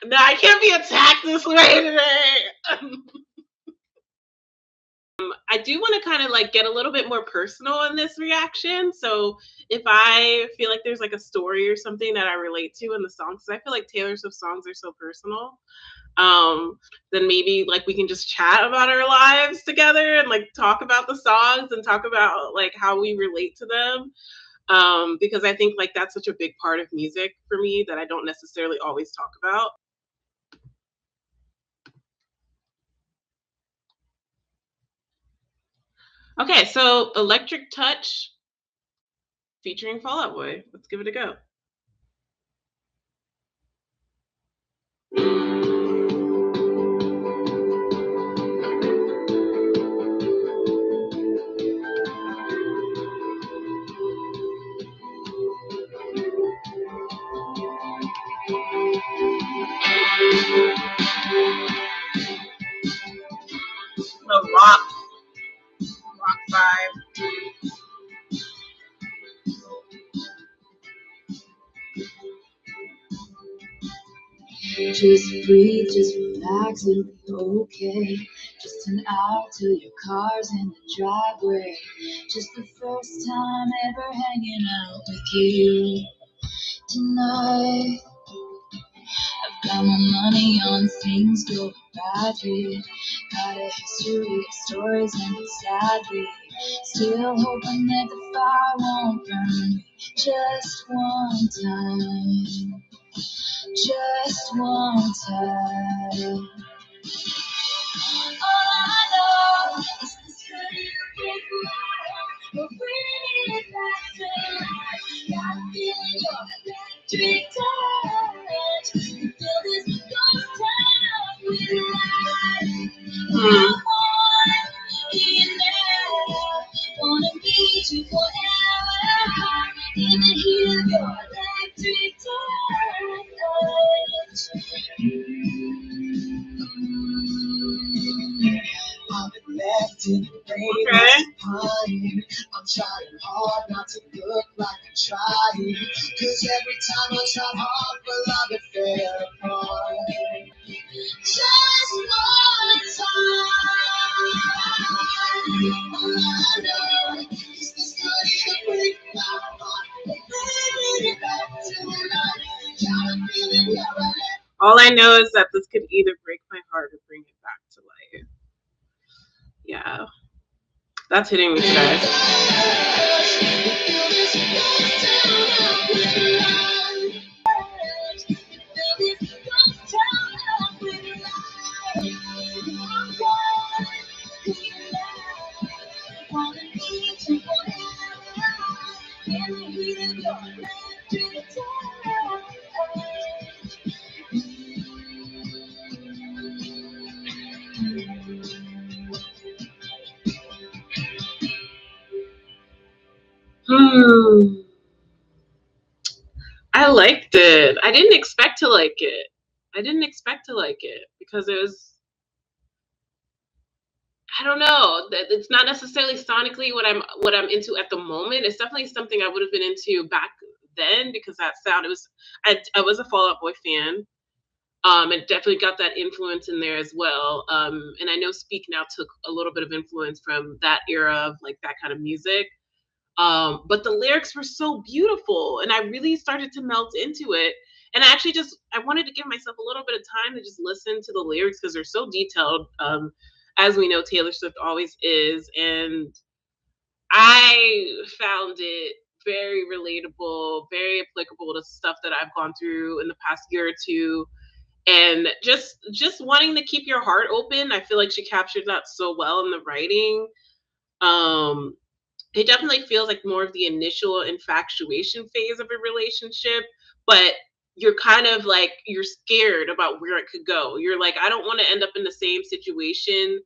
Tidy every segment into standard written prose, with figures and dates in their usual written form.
No, I can't be attacked this way today. I do want to kind of like get a little bit more personal in this reaction. So if I feel like there's like a story or something that I relate to in the songs, 'cause I feel like Taylor Swift songs are so personal. Then maybe like we can just chat about our lives together and like talk about the songs and talk about like how we relate to them. Because I think like that's such a big part of music for me that I don't necessarily always talk about. Okay, so Electric Touch featuring Fall Out Boy. Let's give it a go. A rock vibe. Just breathe, just relax, it'll be okay. Just an hour till your car's in the driveway. Just the first time ever hanging out with you tonight. I've got my money on things going badly. Got a history of stories ending sadly. Still hoping that the fire won't burn me just one time. Just one time. All I know is this could break my heart, but bring it back to life. Got a feeling your electric touch. You feel this ghost town with light. I want you now. Wanna be you forever. In the heat of your electric touch. I've been left in the rain. I'm trying hard not to look like I'm trying. Cause every time I try hard for love, it fell apart. Just one time. All I know is this could break my heart. Bring it back to life. Got a feeling you're right. All I know is that this could either break my heart or bring it back to life. Yeah. That's hitting me today. I liked it. I didn't expect to like it. Because it was, I don't know. It's not necessarily sonically what I'm into at the moment. It's definitely something I would have been into back then because that sound, I was a Fall Out Boy fan. It definitely got that influence in there as well. And I know Speak Now took a little bit of influence from that era of like that kind of music. But the lyrics were so beautiful, and I really started to melt into it. And I actually I wanted to give myself a little bit of time to just listen to the lyrics because they're so detailed. As we know, Taylor Swift always is, and I found it very relatable, very applicable to stuff that I've gone through in the past year or two. And just wanting to keep your heart open. I feel like she captured that so well in the writing. Um, it definitely feels like more of the initial infatuation phase of a relationship, but you're kind of like you're scared about where it could go. You're like, I don't want to end up in the same situation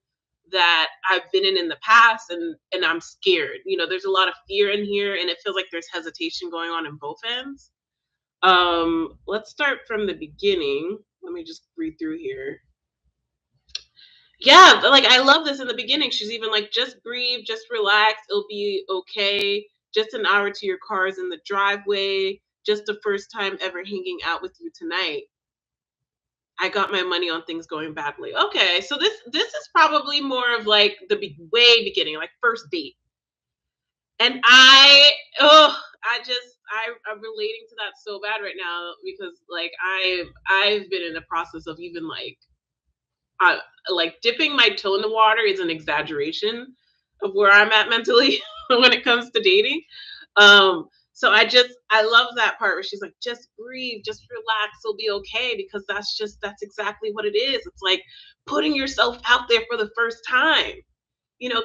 that I've been in the past, and I'm scared. There's a lot of fear in here, and it feels like there's hesitation going on in both ends. Let's start from the beginning. Let me just read through here. Yeah, like I love this in the beginning. She's even like, just breathe, just relax, it'll be okay. Just an hour to your car's in the driveway. Just the first time ever hanging out with you tonight. I got my money on things going badly. Okay, so this is probably more of like the way beginning, like first date. And I'm relating to that so bad right now because like I've been in the process of even uh, like dipping my toe in the water is an exaggeration of where I'm at mentally when it comes to dating. So I love that part where she's like, just breathe, just relax, it'll be okay, because that's exactly what it is. It's like putting yourself out there for the first time,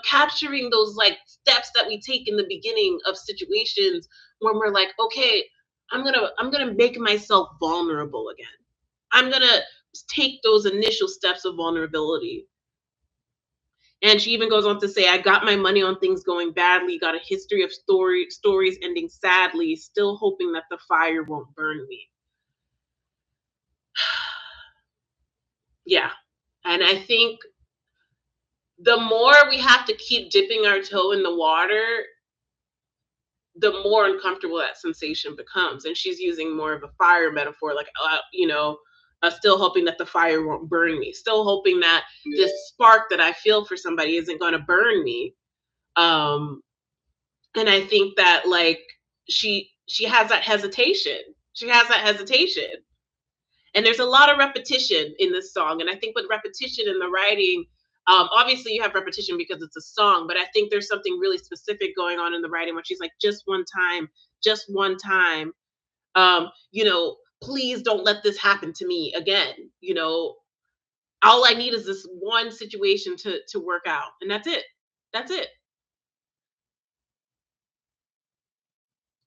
capturing those like steps that we take in the beginning of situations when we're like, okay, I'm gonna make myself vulnerable again. I'm gonna take those initial steps of vulnerability. And she even goes on to say, I got my money on things going badly, got a history of stories ending sadly, still hoping that the fire won't burn me. Yeah. And I think the more we have to keep dipping our toe in the water, the more uncomfortable that sensation becomes. And she's using more of a fire metaphor, like, still hoping that the fire won't burn me, still hoping that this spark that I feel for somebody isn't going to burn me. Um, and I think that like she has that hesitation. She has that hesitation. And there's a lot of repetition in this song. And I think with repetition in the writing, obviously you have repetition because it's a song, but I think there's something really specific going on in the writing when she's like, just one time, please don't let this happen to me again. All I need is this one situation to work out, and that's it. That's it.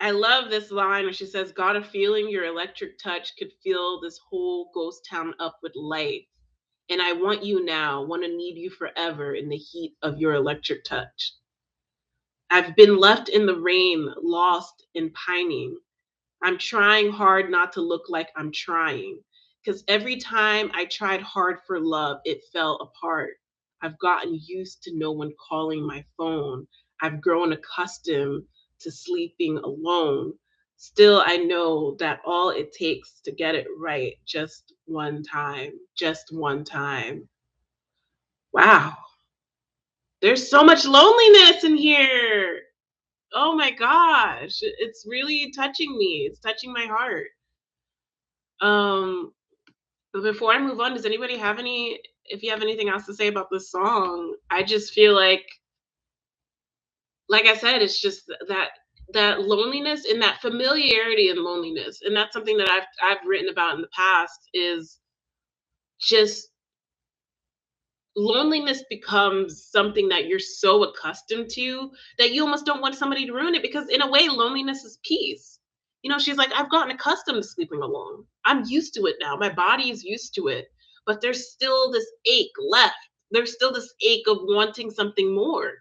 I love this line where she says, got a feeling your electric touch could fill this whole ghost town up with light. And I want you now, want to need you forever in the heat of your electric touch. I've been left in the rain, lost and pining. I'm trying hard not to look like I'm trying, because every time I tried hard for love, it fell apart. I've gotten used to no one calling my phone. I've grown accustomed to sleeping alone. Still, I know that all it takes to get it right, just one time, just one time. Wow, there's so much loneliness in here. Oh my gosh, it's really touching me. It's touching my heart. Um, but before I move on, does anybody have if you have anything else to say about this song? I just feel like I said, it's just that loneliness and that familiarity and loneliness. And that's something that I've written about in the past is just loneliness becomes something that you're so accustomed to that you almost don't want somebody to ruin it, because in a way loneliness is peace. She's like, I've gotten accustomed to sleeping alone. I'm used to it now. My body is used to it. But there's still this ache left. There's still this ache of wanting something more.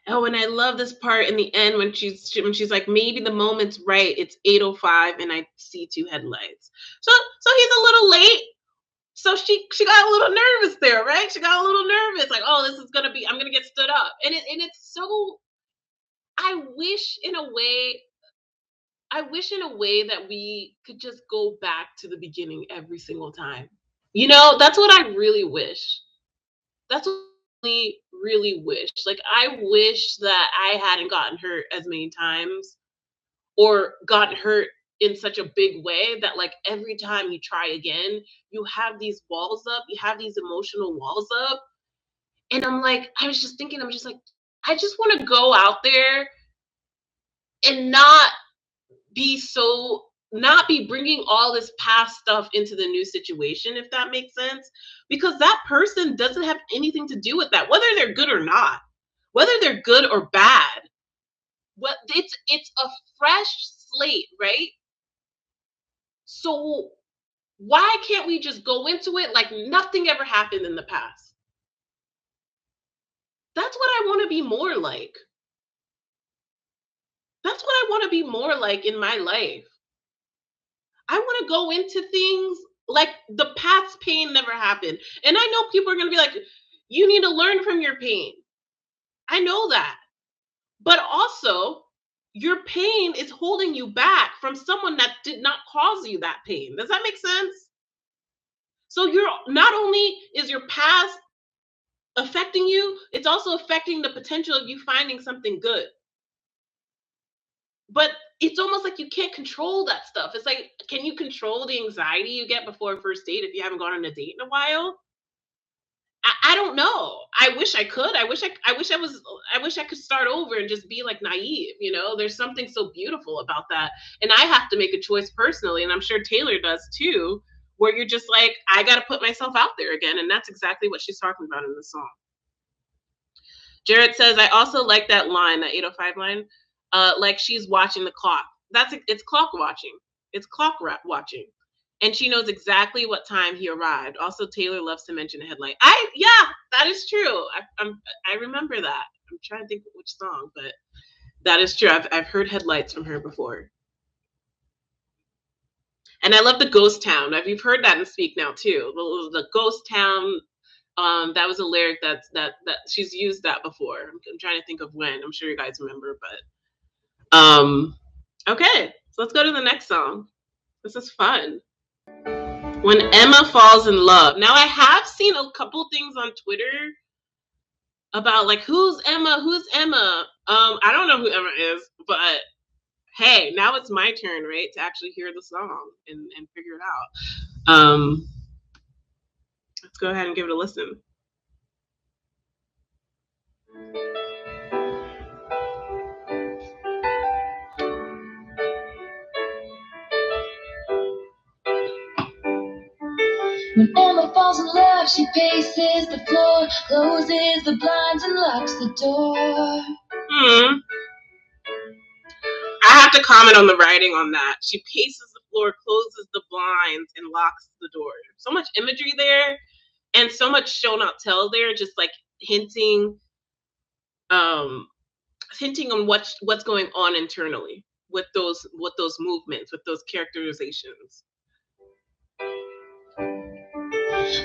Oh, and I love this part in the end when she's like, maybe the moment's right. It's 8:05 and I see two headlights. So he's a little late. So she got a little nervous there, right? She got a little nervous, like, oh, this is gonna be, I'm gonna get stood up. And it's so, I wish in a way, that we could just go back to the beginning every single time. That's what I really wish. That's what I really, really wish. Like, I wish that I hadn't gotten hurt as many times, or gotten hurt in such a big way that like every time you try again, you have these walls up, you have these emotional walls up. And I was just thinking, I'm just like, I just want to go out there and not be bringing all this past stuff into the new situation, if that makes sense. Because that person doesn't have anything to do with that, whether they're good or not, whether they're good or bad. What it's a fresh slate, right? So why can't we just go into it like nothing ever happened in the past? That's what I want to be more like. That's what I want to be more like in my life. I want to go into things like the past pain never happened. And I know people are going to be like, you need to learn from your pain. I know that. But also, your pain is holding you back from someone that did not cause you that pain. Does that make sense? So you're not only is your past affecting you, it's also affecting the potential of you finding something good. But it's almost like you can't control that stuff. It's like, can you control the anxiety you get before a first date if you haven't gone on a date in a while? I don't know. I wish I could. I wish I could start over and just be like naive, you know? There's something so beautiful about that. And I have to make a choice personally, and I'm sure Taylor does too, where you're just like, I got to put myself out there again. And that's exactly what she's talking about in the song. Jared says, I also like that line, that 805 line, like she's watching the clock. It's clock watching. It's clock watching. And she knows exactly what time he arrived. Also, Taylor loves to mention a headlight. Yeah, that is true. I remember that. I'm trying to think of which song, but that is true. I've heard headlights from her before. And I love the ghost town. You've heard that in Speak Now too. The ghost town. That was a lyric that she's used that before. I'm trying to think of when. I'm sure you guys remember, but okay. So let's go to the next song. This is fun. When Emma Falls in Love. Now I have seen a couple things on Twitter about like who's Emma? I don't know who Emma is, but hey, now it's my turn, right, to actually hear the song and figure it out. Let's go ahead and give it a listen. When Emma falls in love, she paces the floor, closes the blinds and locks the door. I have to comment on the writing on that. She paces the floor, closes the blinds, and locks the door. So much imagery there, and so much show not tell there, just like hinting on what's going on internally with those movements, with those characterizations.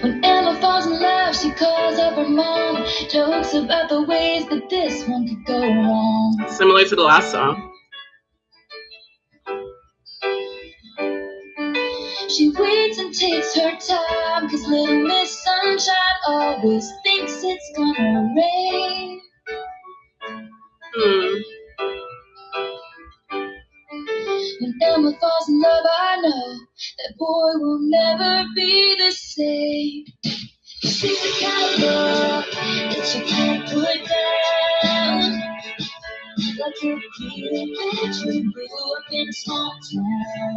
When Emma falls in love, she calls up her mom, jokes about the ways that this one could go wrong. Similar to the last song. She waits and takes her time, 'cause little Miss Sunshine always thinks it's gonna rain. When Emma falls in love, I know that boy will never be the same. She's the kind of love that you can't put down. Like if you grew up in a small town.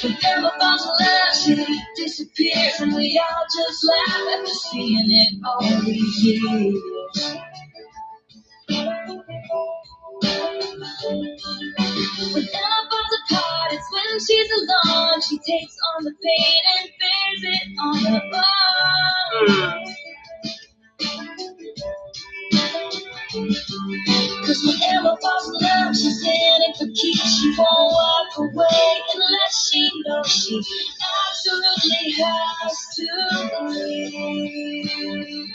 When Emma falls in love, she disappears, and we all just laugh after seeing it all these years. When Emma falls apart, it's when she's alone. She takes on the pain and bears it on her own. 'Cause when Emma falls in love, she's in it for keeps. She won't walk away unless she knows she absolutely has to leave.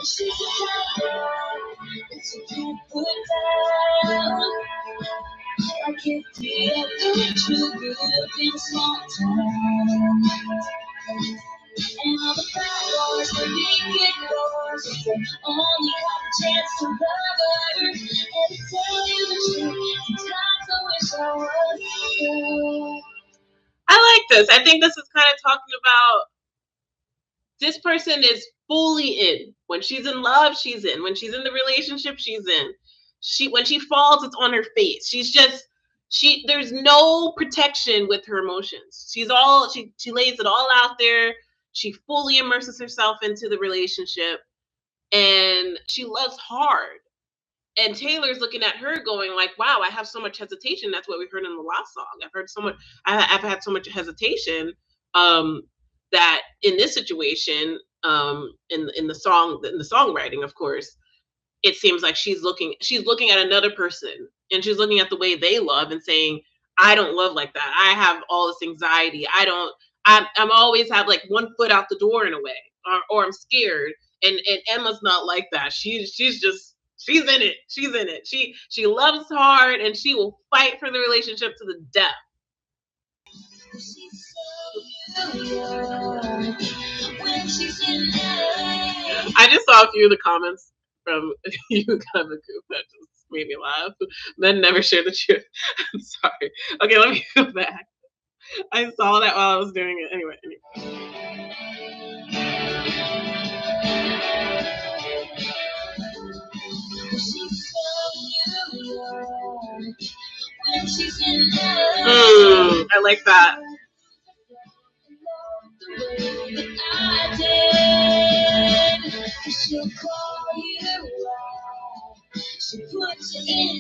She's the kind of girl that you can't put down. Like if we ever grew up in a small town. And all the bad boys were naked boys, if they only had a chance to love her. And to tell you the truth, sometimes I wish I was there. I like this. I think this is kind of talking about this person is fully in. When she's in love, she's in. When she's in the relationship, she's in. When she falls, it's on her face. There's no protection with her emotions. She lays it all out there. She fully immerses herself into the relationship, and she loves hard. And Taylor's looking at her going like, wow, I have so much hesitation. That's what we heard in the last song. I've had so much hesitation that in this situation, in the songwriting, of course, it seems like she's looking at another person, and she's looking at the way they love and saying, I don't love like that. I have all this anxiety. I'm always have like one foot out the door in a way, or I'm scared. And Emma's not like that. She's She's in it. She's in it. She loves hard, and she will fight for the relationship to the death. I just saw a few of the comments from you kind of group that just made me laugh. Men never share the truth. I'm sorry. Okay, let me go back. I saw that while I was doing it. Anyway. I like that.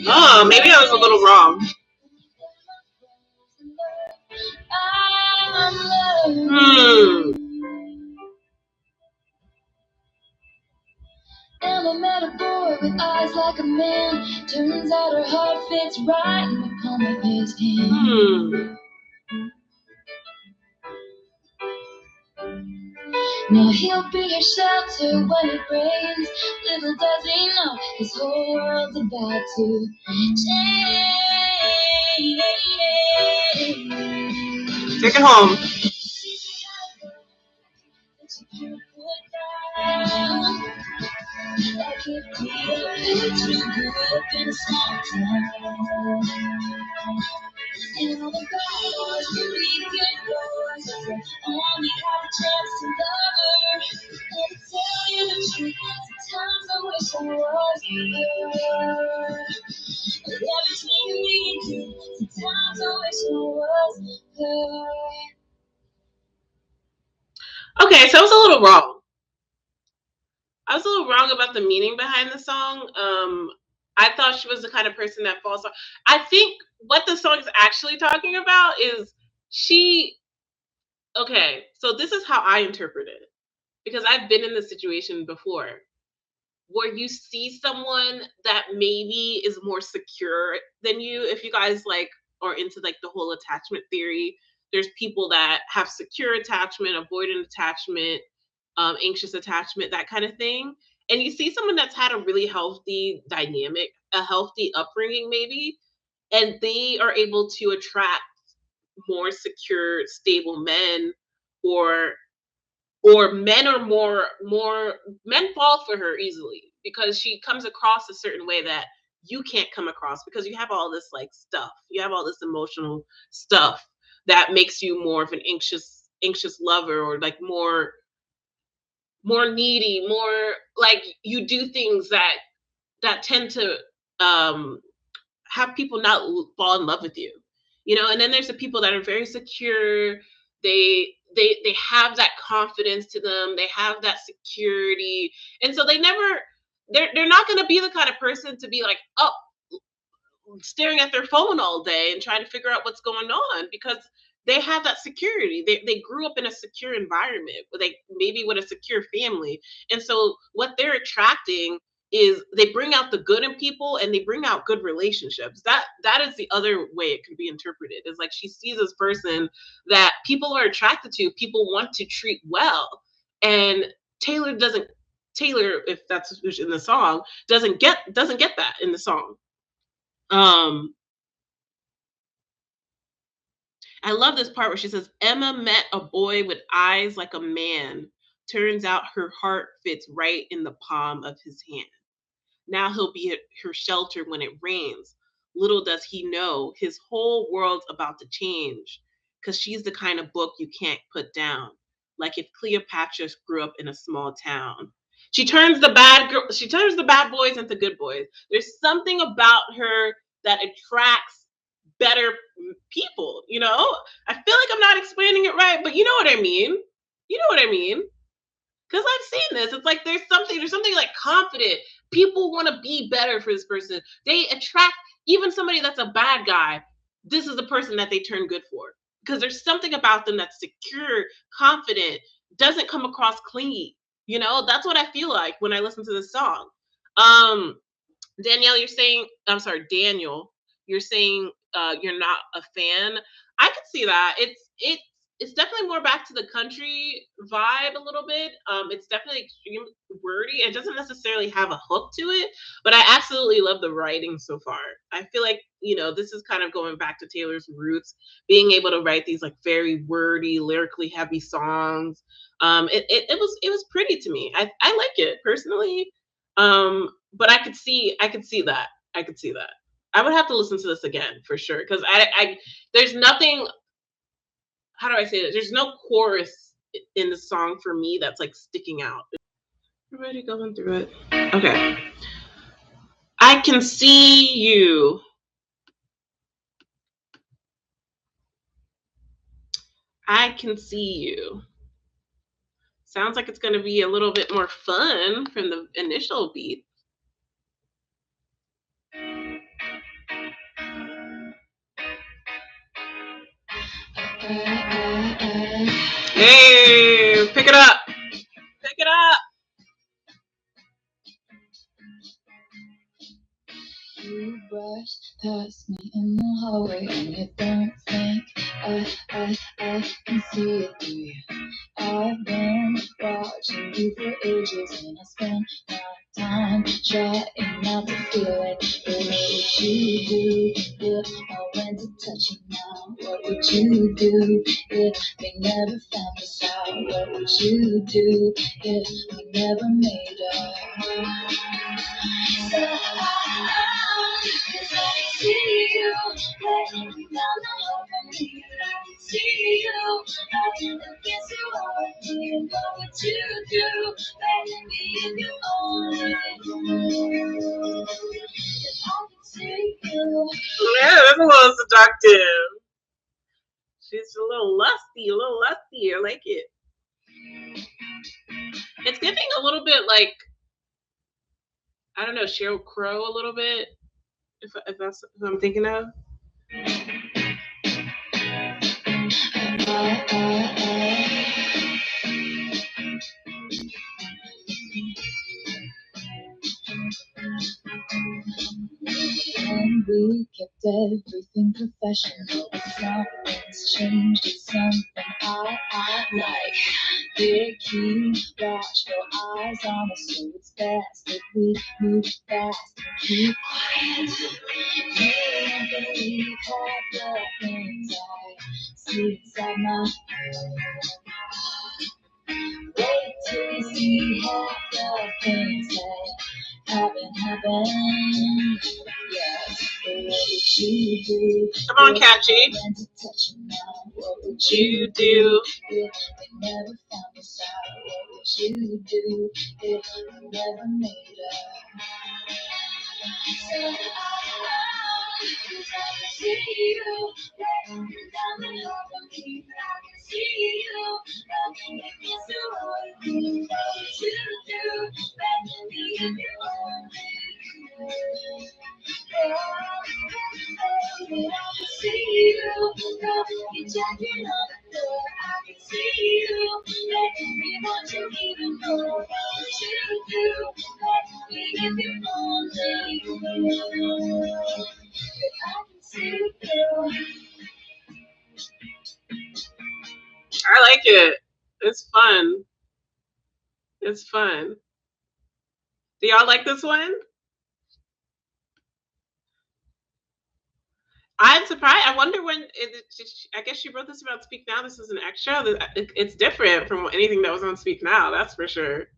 Oh, maybe I was a little wrong. Emma met a boy with eyes like a man. Turns out her heart fits right in the palm of his hand. Now he'll be your shelter when it rains. Little does he know his whole world's about to change. Take it home. Like if we grew up in a small town, and all the bad boys would be good boys, they only had a chance to love her. And to tell you the truth, sometimes I wish I was her. But between me and you, sometimes I wish I was her. Okay, so I was a little wrong. I was a little wrong about the meaning behind the song. I thought she was the kind of person that falls off. I think what the song is actually talking about is she. Okay, so this is how I interpret it, because I've been in this situation before, where you see someone that maybe is more secure than you. If you guys like are into like the whole attachment theory, there's people that have secure attachment, avoidant attachment, anxious attachment, that kind of thing. And you see someone that's had a really healthy dynamic, a healthy upbringing maybe, and they are able to attract more secure, stable men, or men are more men fall for her easily because she comes across a certain way that you can't come across, because you have all this like stuff, you have all this emotional stuff that makes you more of an anxious lover, or like more needy, more like you do things that tend to have people not fall in love with you, and then there's the people that are very secure. They have that confidence to them, they have that security, and so they're not going to be the kind of person to be like up staring at their phone all day and trying to figure out what's going on, because they have that security. They grew up in a secure environment, they maybe with a secure family, and so what they're attracting is they bring out the good in people, and they bring out good relationships. That is the other way it could be interpreted. It's like she sees this person that people are attracted to, people want to treat well, and Taylor, if that's in the song, doesn't get that in the song. I love this part where she says, Emma met a boy with eyes like a man. Turns out her heart fits right in the palm of his hand. Now he'll be her shelter when it rains. Little does he know his whole world's about to change, because she's the kind of book you can't put down. Like if Cleopatra grew up in a small town. She turns the bad boys into good boys. There's something about her that attracts better people, I feel like I'm not explaining it right, but you know what I mean. Because I've seen this. It's like there's something like confident. People want to be better for this person. They attract even somebody that's a bad guy. This is the person that they turn good for, because there's something about them that's secure, confident, doesn't come across clingy. That's what I feel like when I listen to this song. Danielle, you're saying you're not a fan. I could see that. it's definitely more back to the country vibe a little bit. It's definitely extremely wordy. It doesn't necessarily have a hook to it, but I absolutely love the writing so far. I feel like, this is kind of going back to Taylor's roots, being able to write these like very wordy, lyrically heavy songs. It was pretty to me. I like it personally. But I could see that. I could see that. I would have to listen to this again for sure because I there's nothing. How do I say that? There's no chorus in the song for me that's like sticking out. Everybody going through it. Okay. I can see you. I can see you. Sounds like it's going to be a little bit more fun from the initial beat. Hey, pick it up. Pick it up. You brush past me in the hallway and you don't think I can see it through you. I've been watching you for ages and I spent my time trying not to feel it. But what would you do if I went to touch you now? What would you do if we never found us out? What would you do if we never made up? So cause I can see you laying down the hole for me. I can see you. I can look into all of me. What would you do? Baby, if you only knew. If I could see you. Yeah, that's a little seductive. She's a little lusty, a little lusty. I like it. It's giving a little bit like, I don't know, Sheryl Crow a little bit, if that's who I'm thinking of. And we kept everything professional, but something's changed. It's something I like. Big key, watch your eyes on us, so it's best if we move fast and keep quiet. You can't believe half the things I see inside my head. Wait till you see half the things that haven't happened. Yes, but what would you do? Come on, Catchy. When to touch you now, what would You do. if we never found us out? What would you do if we never made up? So I cause I can see you laying down the hole for me. I can see you looking against the road. What would you do? Baby, if you only knew. I can see you, you're jacking on the floor. I can see you, making me want you even more. What would you do? Baby, if you only knew. I can see you. I like it. It's fun. It's fun. Do y'all like this one? I'm surprised. I wonder when. I guess she wrote this about Speak Now. This is an extra. It's different from anything that was on Speak Now. That's for sure.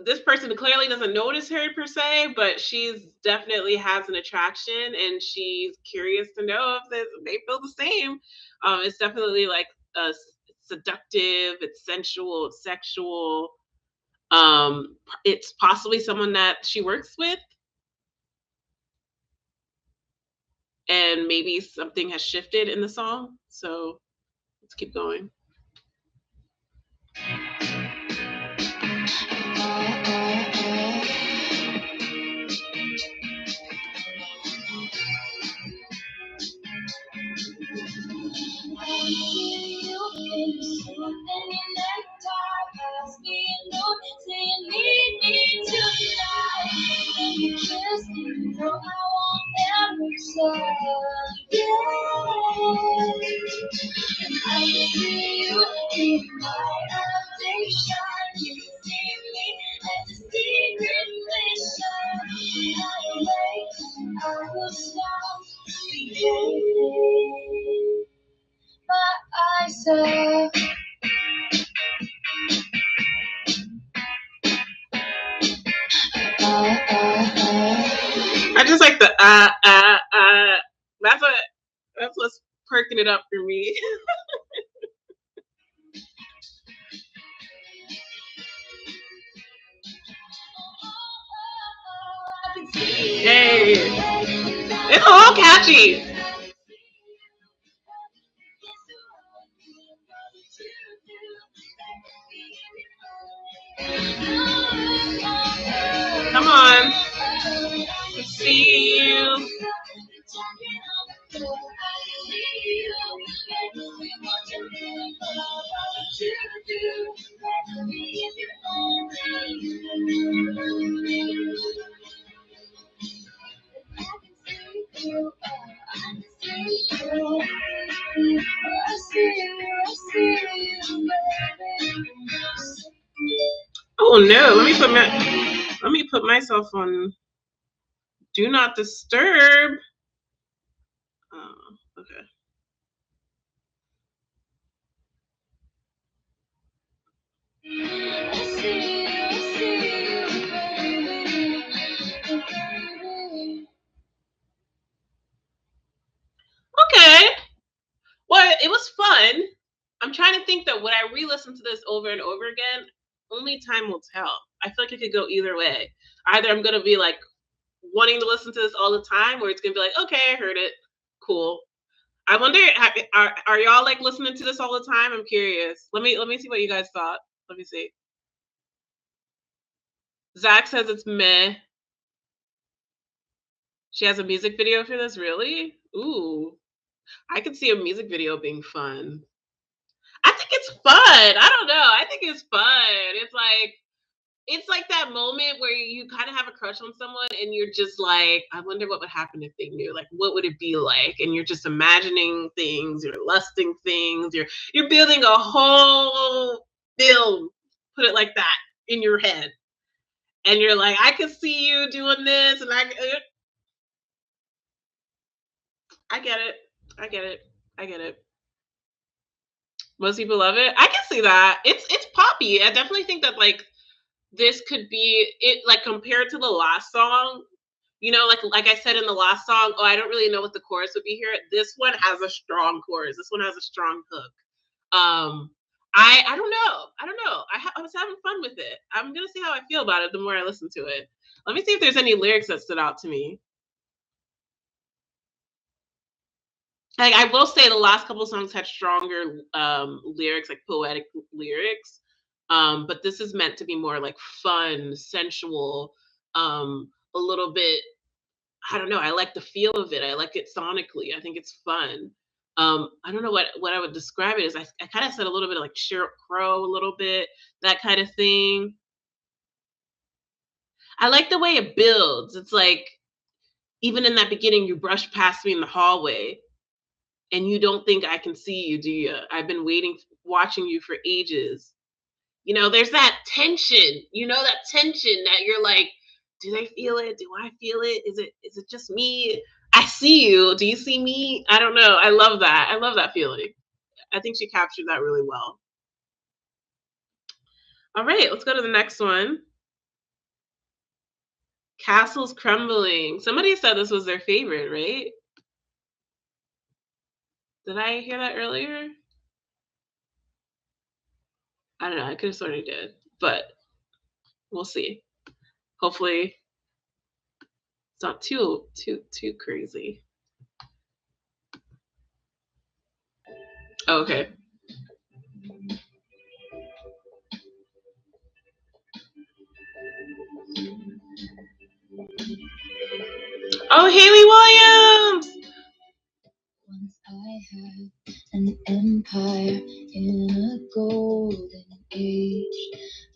This person clearly doesn't notice her per se, but she's definitely has an attraction, and she's curious to know if they feel the same. It's definitely like seductive. It's sensual. It's sexual. It's possibly someone that she works with, and maybe something has shifted in the song. So let's keep going. see you in my affliction. You see me as a secret mission. I will stop behaving. My eyes are I just like the that's what's perking it up for me. Hey, it's all catchy. Come on. See you. Oh no, let me put myself on do not disturb. Oh, okay. Okay. Well, it was fun. I'm trying to think that when I re-listen to this over and over again, only time will tell. I feel like it could go either way. Either I'm gonna be like wanting to listen to this all the time, or it's gonna be like, okay, I heard it, cool. I wonder, are y'all like listening to this all the time? I'm curious. Let me see what you guys thought. Let me see. Zach says it's meh. She has a music video for this, really? Ooh, I could see a music video being fun. I think it's fun. I don't know. I think it's fun. It's like that moment where you kind of have a crush on someone and you're just like, I wonder what would happen if they knew. Like, what would it be like? And you're just imagining things, you're lusting things, you're building a whole film, put it like that, in your head. And you're like, I can see you doing this, and I get it. I get it. I get it. Most people love it. I can see that. It's poppy. I definitely think that like this could be it, like compared to the last song, you know, like I said in the last song, oh, I don't really know what the chorus would be here. This one has a strong chorus. This one has a strong hook. I don't know. I was having fun with it. I'm gonna see how I feel about it the more I listen to it. Let me see if there's any lyrics that stood out to me. Like I will say the last couple songs had stronger lyrics, like poetic lyrics. But this is meant to be more like fun, sensual, a little bit, I don't know, I like the feel of it. I like it sonically. I think it's fun. I don't know what I would describe it as. I kind of said a little bit of like Sheryl Crow, a little bit, that kind of thing. I like the way it builds. It's like even in that beginning, you brush past me in the hallway and you don't think I can see you, do you? I've been watching you for ages. You know, there's that tension, that tension that you're like, do they feel it? Do I feel it? Is it just me? I see you. Do you see me? I don't know. I love that. I love that feeling. I think she captured that really well. All right, let's go to the next one. Castles Crumbling. Somebody said this was their favorite, right? Did I hear that earlier? I don't know. I could have sort of did, but we'll see. Hopefully, it's not too crazy. Oh, okay. Oh, Haley Williams! Once I had an empire in a golden age.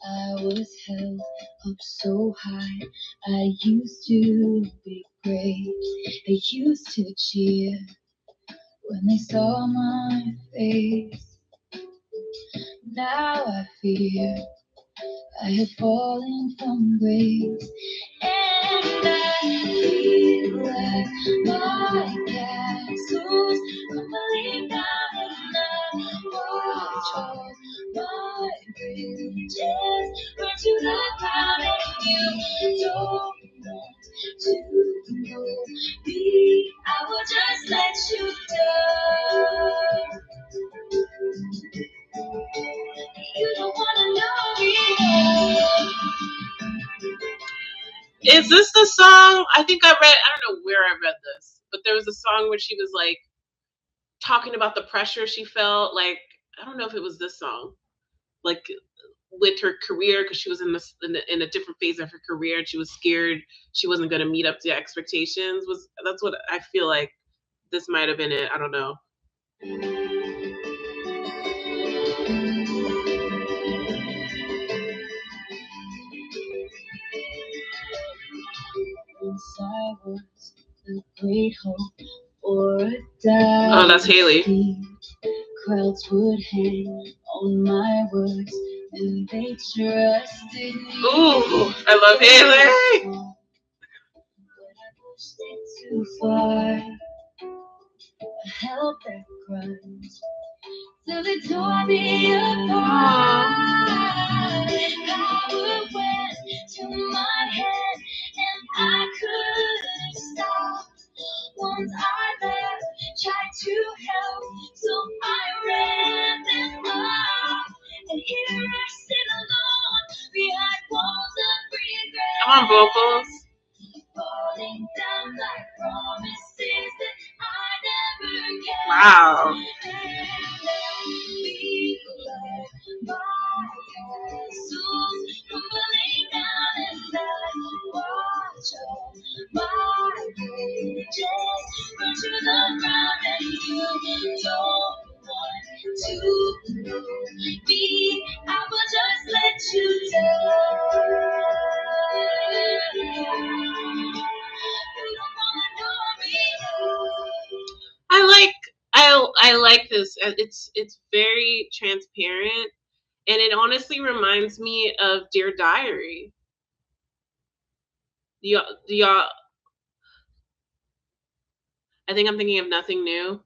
I was held up so high. I used to be great. They used to cheer when they saw my face. Now I fear I have fallen from grace, and I feel like my castle's crumbling down, and I watch all my bridges burn to the ground, and you don't want to know me. I will just let you down. You don't wanna know me. Is this the song? I think I don't know where I read this, but there was a song where she was like talking about the pressure she felt. Like, I don't know if it was this song, like with her career, because she was in a different phase of her career and she was scared she wasn't going to meet up to expectations. That's what I feel like this might have been it. I don't know. Once I was the great hope or a die. Oh, that's Haley. Crowds would hang on my words and they trusted me. Ooh, I love Haley. But I pushed it too far. I held that grudge till it tore me apart. Power went to my head and I couldn't stop. Once I left, tried to help, so I ran them off. And here I sit alone behind walls of regret. Come on, vocals. Falling down like promises that I never kept. Wow. Crumbling down and I watch all my bridges burn to the ground, and you don't want to know me. I will just let you down. You don't wanna know me. I like this. It's very transparent, and it honestly reminds me of Dear Diary. Do y'all? I think I'm thinking of Nothing New.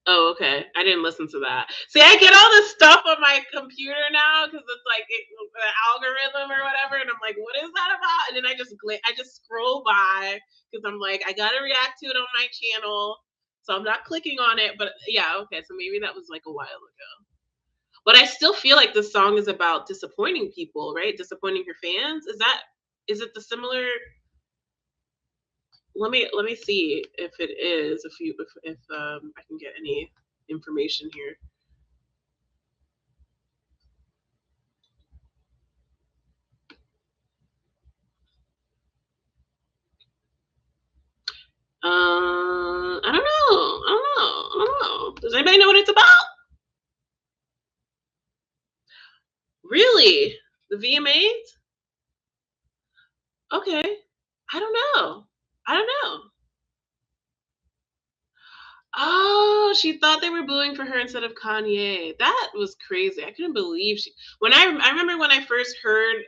Oh, okay. I didn't listen to that. See, I get all this stuff on my computer now because it's like the algorithm or whatever, and I'm like, what is that about? And then I just scroll by because I'm like, I gotta react to it on my channel, so I'm not clicking on it. But yeah, okay. So maybe that was like a while ago. But I still feel like this song is about disappointing people, right? Disappointing your fans. Is it the similar? Let me see if it is. If I can get any information here. I don't know. Does anybody know what it's about? Really? The VMAs? Okay. I don't know. Oh, she thought they were booing for her instead of Kanye. That was crazy. I couldn't believe I remember when I first heard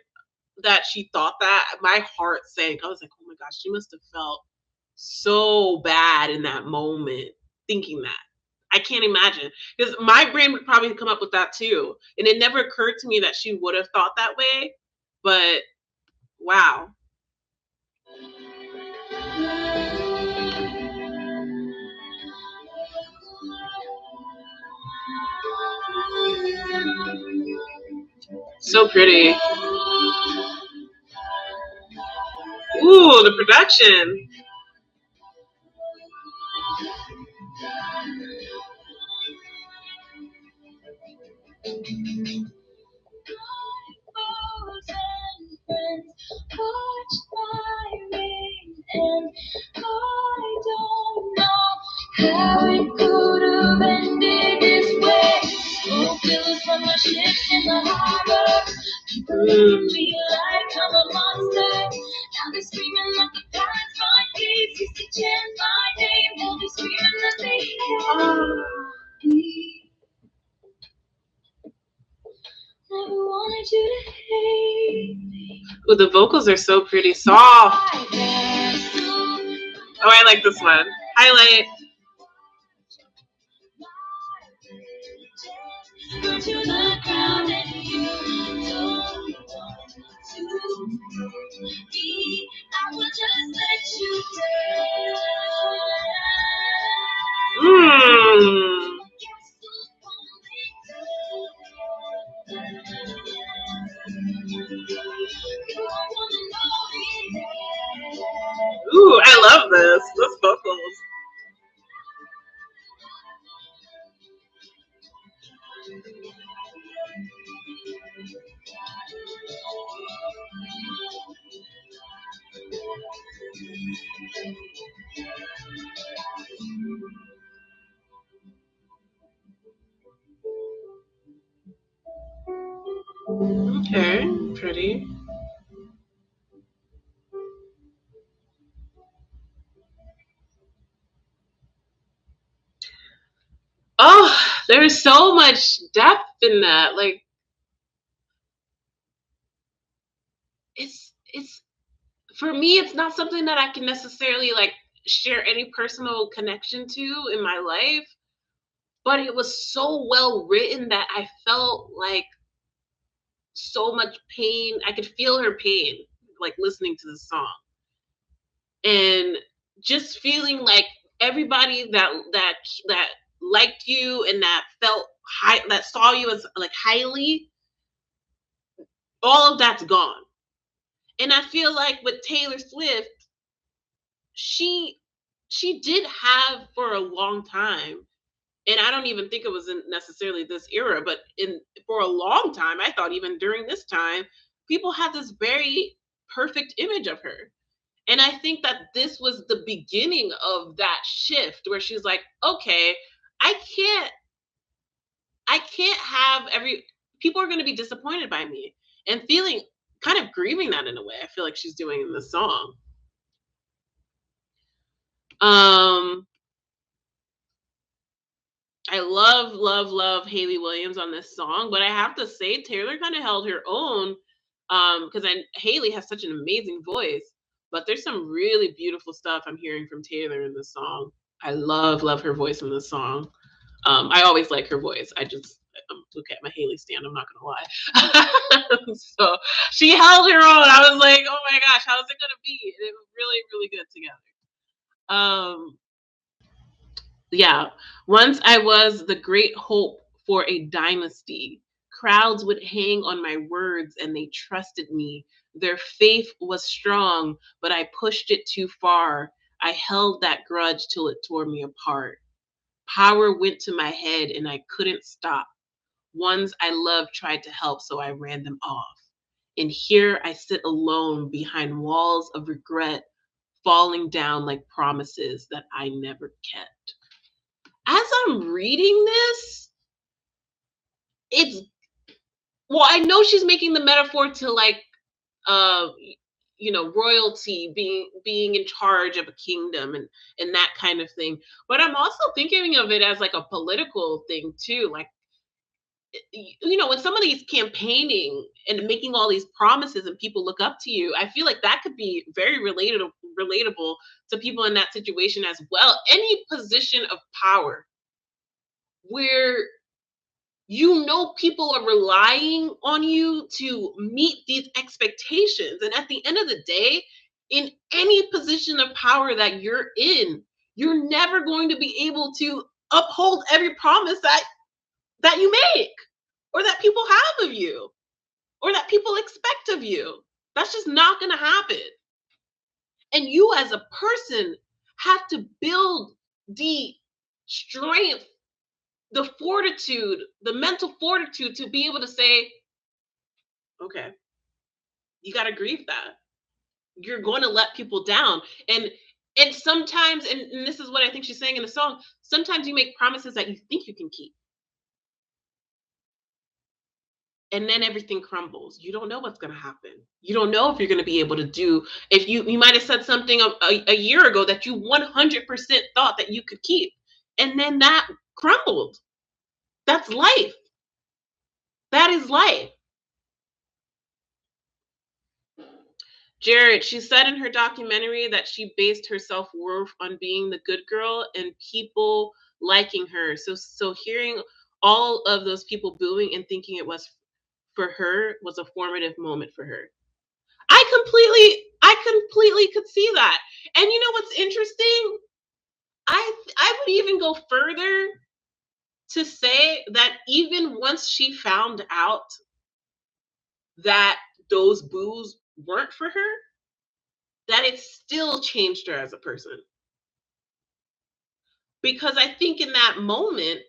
that she thought that, my heart sank. I was like, oh my gosh, she must have felt so bad in that moment thinking that. I can't imagine, because my brain would probably come up with that too, and it never occurred to me that she would have thought that way. But wow. So pretty. Ooh, the production. Watch my ring, and I don't know how it could have ended this way. Smoke billows from my ships in the harbor, burn me like I'm a monster. Now they're screaming like the pirates find gates. Used to chant my name, they'll be screaming that they hate me. you to hate me. Ooh, the vocals are so pretty soft. Oh, I like this one. Highlight. To the ground and you don't want to be. I will just let you Mmm. Ooh, I love this. Those vocals. Okay, pretty. Oh, there's so much depth in that. Like, it's for me, it's not something that I can necessarily like share any personal connection to in my life, but it was so well written that I felt like so much pain. I could feel her pain, like listening to the song, and just feeling like everybody that liked you and that felt high, that saw you as like highly, all of that's gone. And I feel like with Taylor Swift, she she did have for a long time, and I don't even think it was in necessarily this era, but in for a long time, I thought even during this time, people had this very perfect image of her. And I think that this was the beginning of that shift where she's like, okay, I can't I can't have every people are going to be disappointed by me, and feeling kind of grieving that in a way. I feel like she's doing in this song. Um I love Hayley Williams on this song, but I have to say Taylor kind of held her own, because I Hayley has such an amazing voice, but there's some really beautiful stuff I'm hearing from Taylor in this song. I love her voice in this song. I always like her voice. Look at my Hayley stand. I'm not gonna lie. So she held her own. I was like, oh my gosh, how is it gonna be? And it was really good together. Um, yeah. Once I was the great hope for a dynasty. Crowds would hang on my words and they trusted me. Their faith was strong, but I pushed it too far. I held that grudge till it tore me apart. Power went to my head and I couldn't stop. Ones I loved tried to help, so I ran them off. And here I sit alone behind walls of regret, falling down like promises that I never kept. As I'm reading this, it's I know she's making the metaphor to like uh royalty, being in charge of a kingdom and that kind of thing. But I'm also thinking of it as like a political thing too. Like, when somebody's campaigning and making all these promises and people look up to you, I feel like that could be very relatable to people in that situation as well. Any position of power where people are relying on you to meet these expectations. And at the end of the day, in any position of power that you're in, you're never going to be able to uphold every promise that you make, or that people have of you, or that people expect of you. That's just not going to happen. And you as a person have to build the strength, the fortitude, the mental fortitude to be able to say, okay, you got to grieve that. You're going to let people down. And sometimes, and this is what I think she's saying in the song, sometimes you make promises that you think you can keep. And then everything crumbles. You don't know what's going to happen. You don't know if you're going to be able to do, if you might have said something a year ago that you 100% thought that you could keep. And then that crumbled. That's life. That is life. Jared, she said in her documentary that she based her self-worth on being the good girl and people liking her. So hearing all of those people booing and thinking it was for her was a formative moment for her. I completely could see that. And you know what's interesting? I would even go further to say that even once she found out that those boos weren't for her, that it still changed her as a person. Because I think in that moment,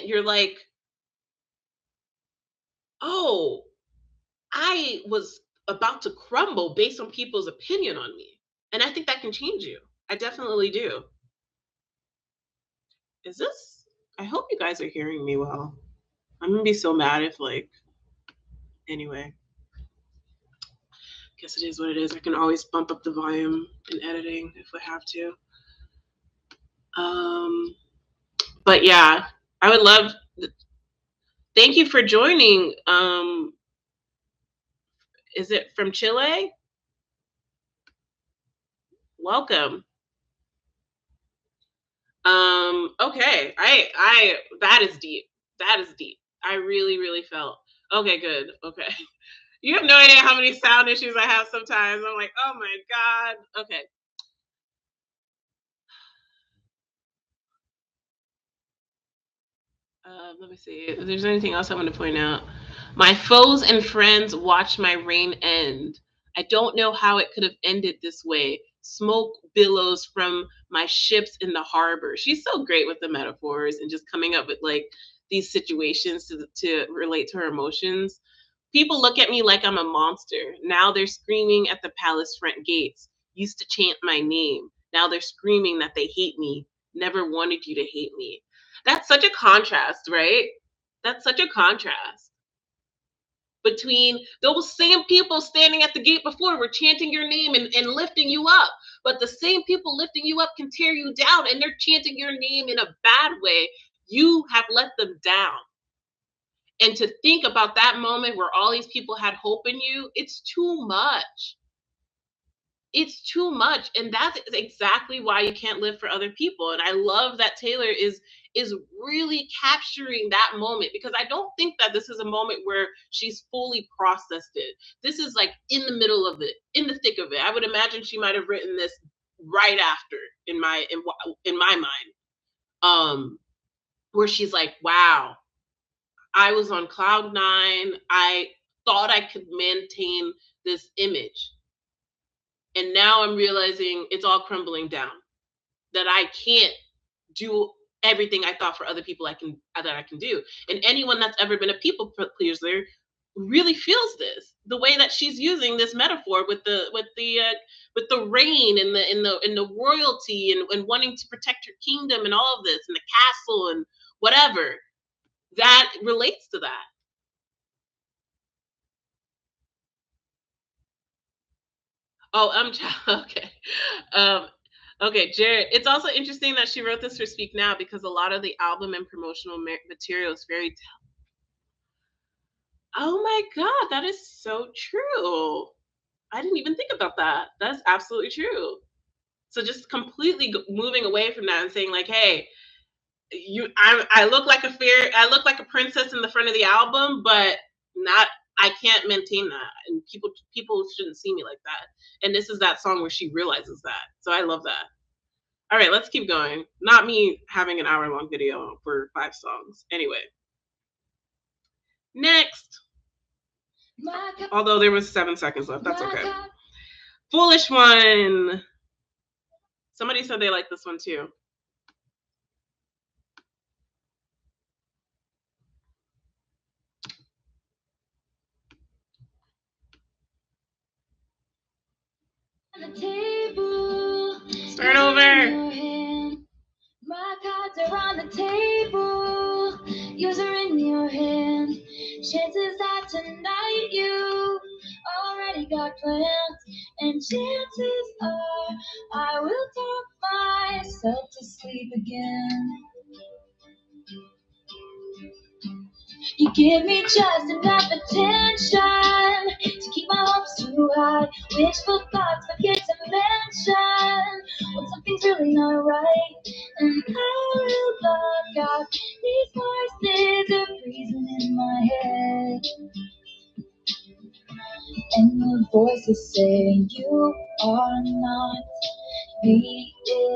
you're like, oh, I was about to crumble based on people's opinion on me. And I think that can change you. I definitely do. Is this? I hope you guys are hearing me well. I'm gonna be so mad if, like, anyway. Guess it is what it is. I can always bump up the volume in editing if I have to. Um, but yeah, I would love. Thank you for joining. Is it from Chile? Welcome. Okay. I that is deep. That is deep. I really, really felt. Okay, good. Okay. You have no idea how many sound issues I have sometimes. I'm like, oh my God. Okay. Let me see if there's anything else I want to point out. My foes and friends watch my reign end. I don't know how it could have ended this way. Smoke billows from my ships in the harbor. She's so great with the metaphors and just coming up with like these situations to relate to her emotions. People look at me like I'm a monster. Now they're screaming at the palace front gates. Used to chant my name. Now they're screaming that they hate me. Never wanted you to hate me. That's such a contrast, right? That's such a contrast between those same people standing at the gate before were chanting your name and lifting you up. But the same people lifting you up can tear you down and they're chanting your name in a bad way. You have let them down. And to think about that moment where all these people had hope in you, it's too much. It's too much, and that's exactly why you can't live for other people. And I love that Taylor is really capturing that moment, because I don't think that this is a moment where she's fully processed it. This is like in the middle of it, in the thick of it. I would imagine she might have written this right after, in my mind, where she's like, wow, I was on cloud nine. I thought I could maintain this image, and now I'm realizing it's all crumbling down. That I can't do everything I thought for other people I can do. And anyone that's ever been a people pleaser really feels this. The way that she's using this metaphor with the rain and the royalty and wanting to protect her kingdom and all of this and the castle and whatever, that relates to that. Oh, okay. Um, okay, Jared. It's also interesting that she wrote this for Speak Now because a lot of the album and promotional material is very. Oh my God, that is so true. I didn't even think about that. That's absolutely true. So just completely moving away from that and saying like, hey, I look like I look like a princess in the front of the album, but not. I can't maintain that, and people shouldn't see me like that. And this is that song where she realizes that. So I love that. All right, let's keep going. Not me having an hour-long video for 5 songs. Anyway, next. Although there was 7 seconds left, that's okay. Foolish One. Somebody said they like this one too. Start over. My cards are on the table. Yours are in your hand. Chances are tonight you already got plans. And chances are I will talk myself to sleep again. You give me just enough attention to keep my hopes hide. Wishful thoughts forget to mention when something's really not right. And I will block out these voices are freezing in my head. And the voices saying you are not the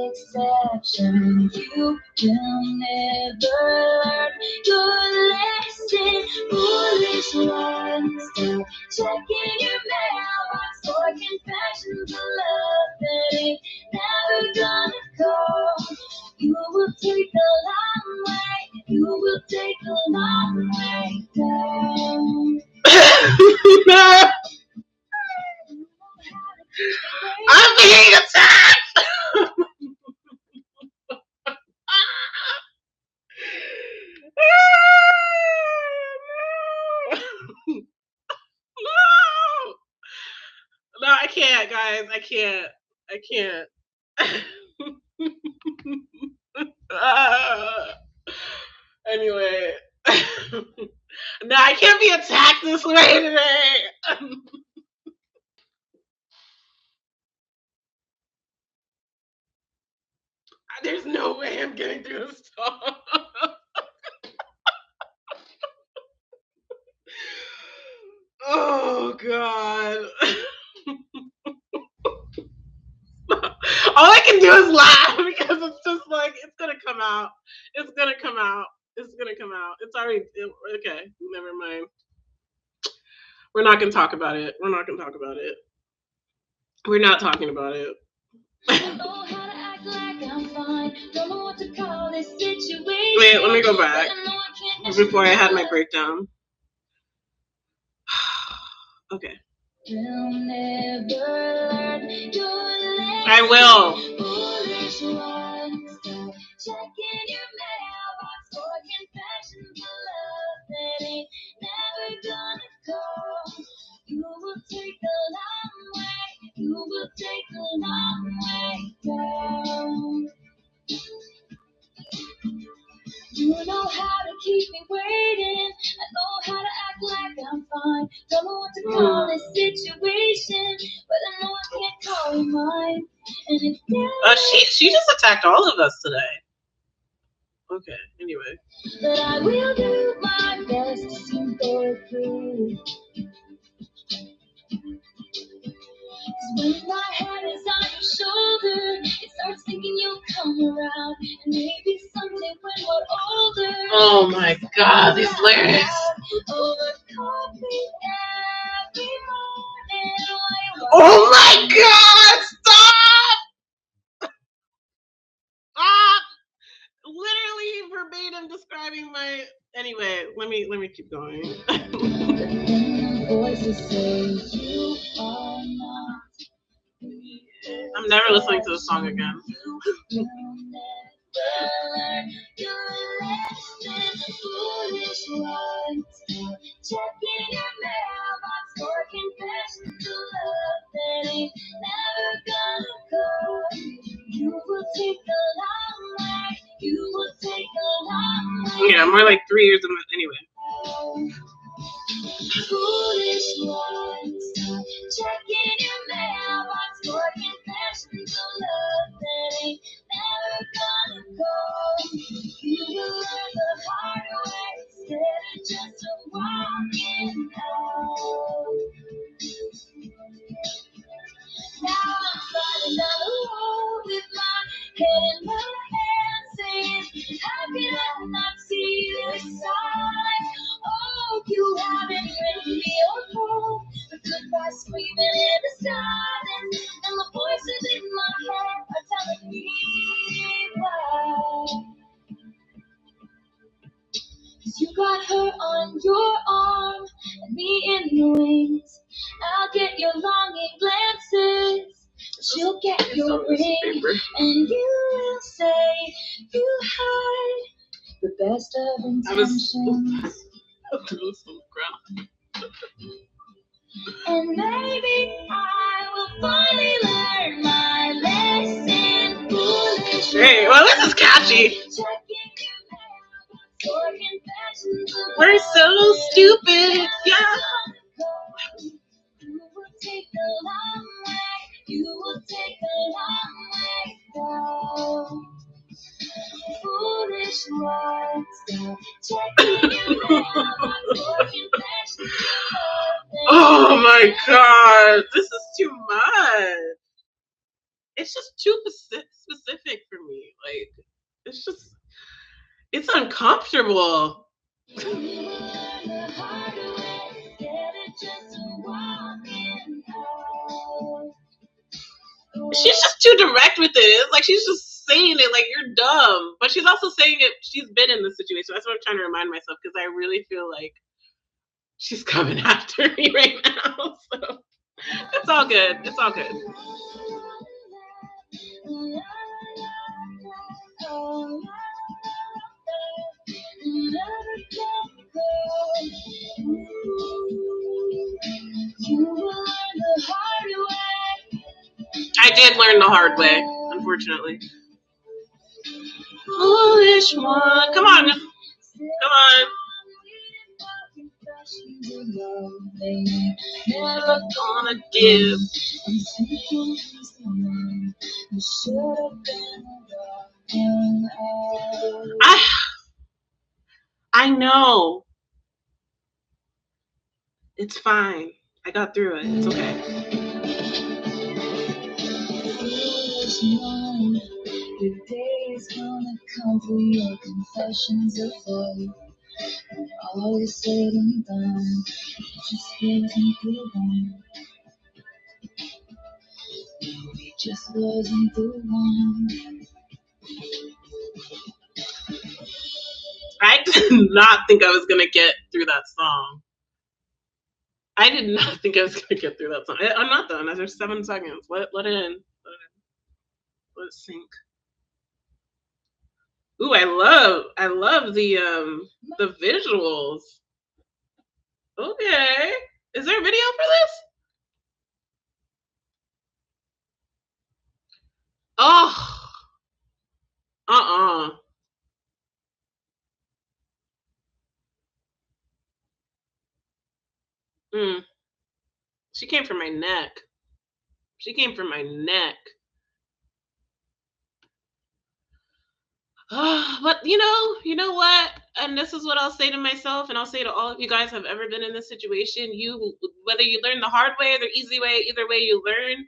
exception. You will never learn your lesson. Foolish ones, stop checking your mailbox for confessions of love that ain't never gonna come. You will take a long way. You will take a long way down. I'm being attacked. No, I can't, guys. I can't. Anyway. No, I can't be attacked this way today. There's no way I'm getting through this song. Oh, God. All I can do is laugh because it's just like, it's going to come out. It's going to come out. It's already, okay, never mind. We're not going to talk about it. We're not talking about it. Wait, let me go back before I had my breakdown. Okay. I will. Checking your mailbox for confessions of love that ain't never gonna come. You will take a long way. You will take a long way down. You know how to keep me waiting. I know how to act like I'm fine. Don't know what to call this situation, but I know I can't call you mine. And if she just attacked all of us today. Okay, anyway. But I will do my best to seem through. When my head is on your shoulder, it starts thinking you'll come around. And maybe someday when we're older. Oh my God, these lyrics. Over coffee every morning. Oh my God, stop! Stop! Literally verbatim describing my. Anyway, let me keep going. I'm never listening to this song again. Checking your mailbox for confessions of love that ain't never gonna come. You will take a long way. You will take a long way. Yeah, more like 3 years anyway. Foolish ones, checking your mailbox for confessions of love that ain't never gonna go. You will learn the hard way instead of just walking out. Now I'm sliding down the road with my head in my hands, saying, how can I not see this side? Oh, you haven't written me a poem, but goodbye screaming in the silence, and the voices in my head are telling me why. 'Cause you got her on your arm, and me in the wings. I'll get your longing glances. She'll get your ring, and you will say you had the best of intentions. And maybe I will finally learn my lesson. Foolish. Hey, well, this is catchy. We're so stupid, yeah. take the long way. You will take the long way down. Foolish ones, stop checking you down. Your confessions of Oh my god, this is too much. It's just too specific for me. Like, it's uncomfortable. She's just too direct with it. It's like she's just saying it like you're dumb. But she's also saying it, she's been in this situation. That's what I'm trying to remind myself, because I really feel like she's coming after me right now. So it's all good. It's all good. I did learn the hard way, unfortunately. Foolish one. Come on. Come on. Never gonna give. I know. It's fine. I got through it. It's okay. The day is gonna come for your confessions of love. And all is said and done, just wasn't the one. No, he just wasn't the one. I did not think I was gonna get through that song. I did not think I was gonna get through that song. I'm not done. There's 7 seconds. Let it in. Let it sink. Ooh, I love the visuals. Okay. Is there a video for this? Oh. She came for my neck. She came for my neck. But you know what? And this is what I'll say to myself, and I'll say to all of you guys who have ever been in this situation. Whether you learn the hard way or the easy way, either way you learn,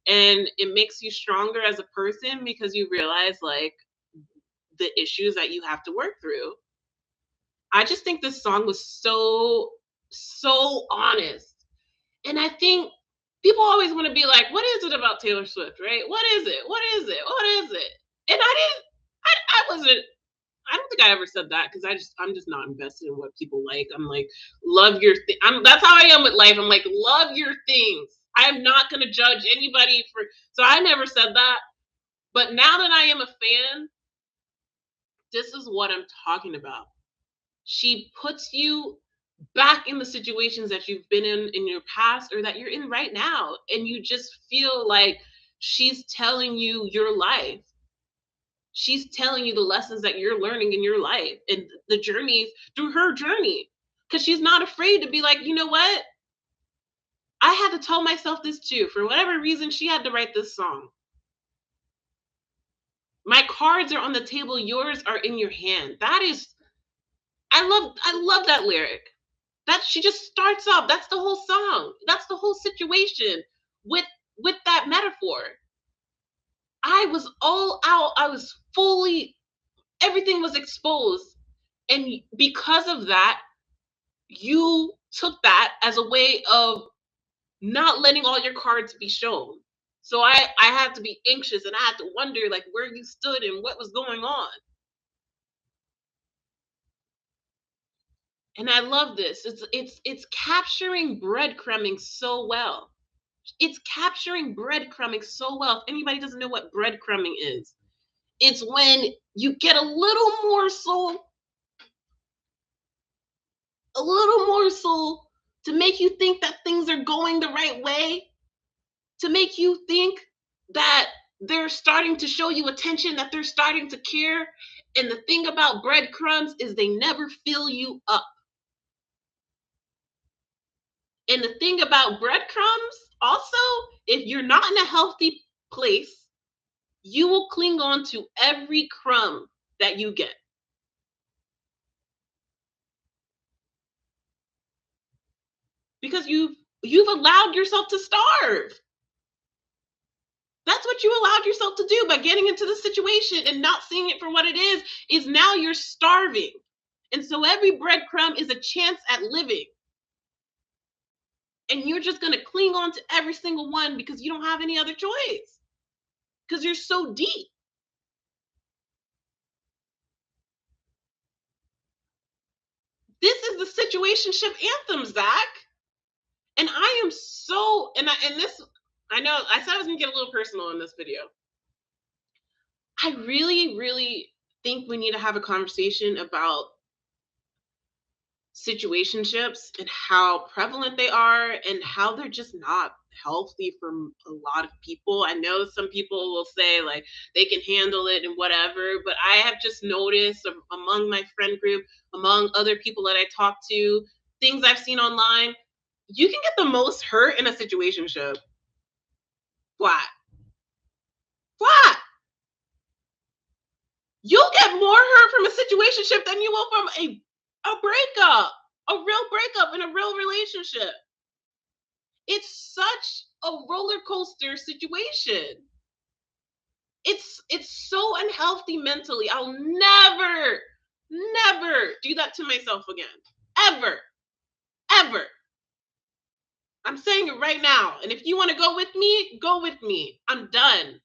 and it makes you stronger as a person, because you realize like the issues that you have to work through. I just think this song was so honest. And I think people always want to be like, what is it about Taylor Swift, right? What is it? What is it? What is it? And I don't think I ever said that, because I'm just not invested in what people like. I'm like, love your thing. That's how I am with life. I'm like, love your things. I'm not going to judge anybody so I never said that. But now that I am a fan, this is what I'm talking about. She puts you back in the situations that you've been in your past, or that you're in right now, and you just feel like she's telling you your life. She's telling you the lessons that you're learning in your life, and the journeys through her journey, because she's not afraid to be like, you know what, I had to tell myself this too. For whatever reason, she had to write this song. My cards are on the table, yours are in your hand. That is, I love that lyric. That she just starts off. That's the whole song. That's the whole situation with that metaphor. I was all out. I was fully, everything was exposed. And because of that, you took that as a way of not letting all your cards be shown. So I had to be anxious, and I had to wonder like where you stood and what was going on. And I love this. It's capturing breadcrumbing so well. It's capturing breadcrumbing so well. If anybody doesn't know what breadcrumbing is, it's when you get a little morsel to make you think that things are going the right way, to make you think that they're starting to show you attention, that they're starting to care. And the thing about breadcrumbs is they never fill you up. And the thing about breadcrumbs Also, if you're not in a healthy place, you will cling on to every crumb that you get. Because you've allowed yourself to starve. That's what you allowed yourself to do by getting into the situation and not seeing it for what it is now you're starving. And so every breadcrumb is a chance at living. And you're just going to cling on to every single one because you don't have any other choice. Because you're so deep. This is the situationship anthem, Zach. And I am so, I know, I said I was going to get a little personal in this video. I really, really think we need to have a conversation about situationships and how prevalent they are and how they're just not healthy for a lot of people. I know some people will say like they can handle it and whatever, but I have just noticed among my friend group, among other people that I talk to, things I've seen online, you can get the most hurt in a situationship. Flat. Flat. You'll get more hurt from a situationship than you will from a breakup, a real breakup in a real relationship. It's such a roller coaster situation. It's so unhealthy mentally. I'll never do that to myself again. Ever. Ever. I'm saying it right now. And if you want to go with me, go with me. I'm done.